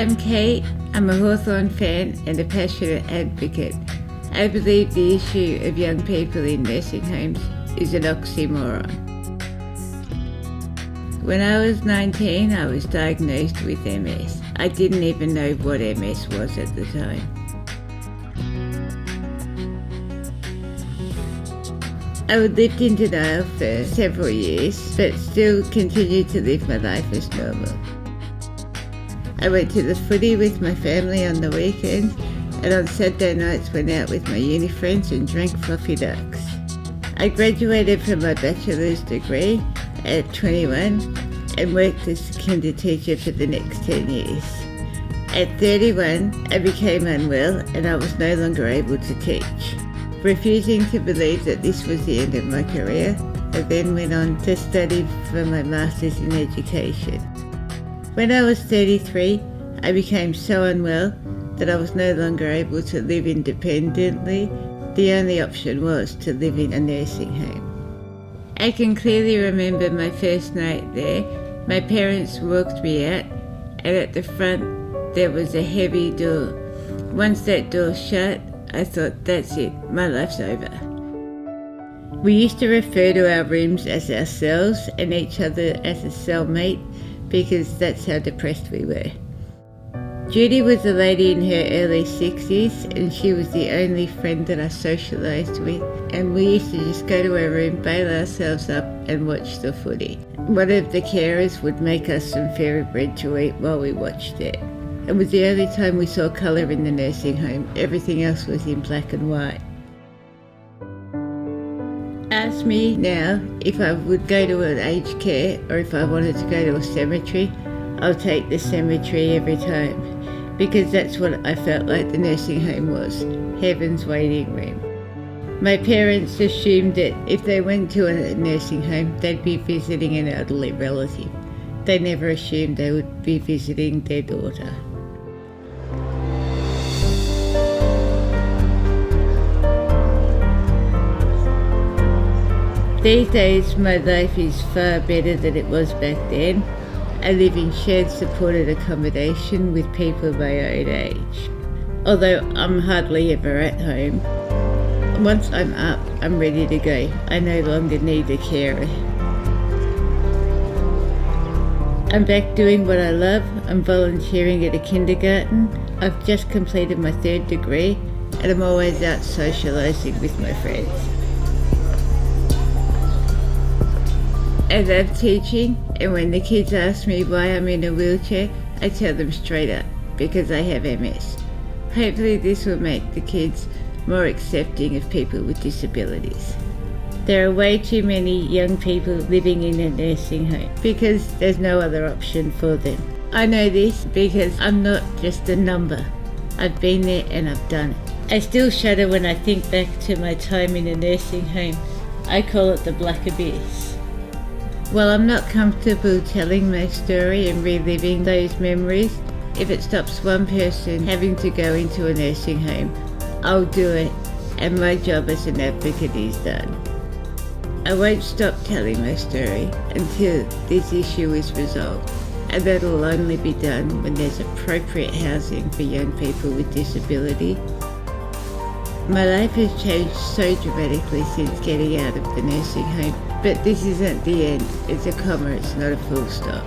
I'm Kate. I'm a Hawthorn fan and a passionate advocate. I believe the issue of young people in nursing homes is an oxymoron. When I was 19, I was diagnosed with MS. I didn't even know what MS was at the time. I lived in denial for several years, but still continued to live my life as normal. I went to the footy with my family on the weekends, and on Saturday nights went out with my uni friends and drank fluffy ducks. I graduated from my bachelor's degree at 21 and worked as a kinder teacher for the next 10 years. At 31, I became unwell and I was no longer able to teach. Refusing to believe that this was the end of my career, I then went on to study for my Master's in Education. When I was 33, I became so unwell that I was no longer able to live independently. The only option was to live in a nursing home. I can clearly remember my first night there. My parents walked me out, and at the front there was a heavy door. Once that door shut, I thought, that's it, my life's over. We used to refer to our rooms as our cells and each other as a cellmate because that's how depressed we were. Judy was a lady in her early 60s and she was the only friend that I socialised with, and we used to just go to her room, bail ourselves up and watch the footy. One of the carers would make us some fairy bread to eat while we watched it. It was the only time we saw colour in the nursing home. Everything else was in black and white. Ask me now if I would go to an aged care or if I wanted to go to a cemetery. I'll take the cemetery every time, because that's what I felt like the nursing home was, heaven's waiting room. My parents assumed that if they went to a nursing home, they'd be visiting an elderly relative. They never assumed they would be visiting their daughter. These days, my life is far better than it was back then. I live in shared supported accommodation with people my own age. Although I'm hardly ever at home. Once I'm up, I'm ready to go. I no longer need a carer. I'm back doing what I love. I'm volunteering at a kindergarten. I've just completed my 3rd degree and I'm always out socialising with my friends. I love teaching, and when the kids ask me why I'm in a wheelchair, I tell them straight up, because I have MS. Hopefully this will make the kids more accepting of people with disabilities. There are way too many young people living in a nursing home because there's no other option for them. I know this because I'm not just a number. I've been there and I've done it. I still shudder when I think back to my time in a nursing home. I call it the black abyss. While I'm not comfortable telling my story and reliving those memories, if it stops one person having to go into a nursing home, I'll do it, and my job as an advocate is done. I won't stop telling my story until this issue is resolved, and that'll only be done when there's appropriate housing for young people with disability. My life has changed so dramatically since getting out of the nursing home, but this isn't the end. It's a comma, it's not a full stop.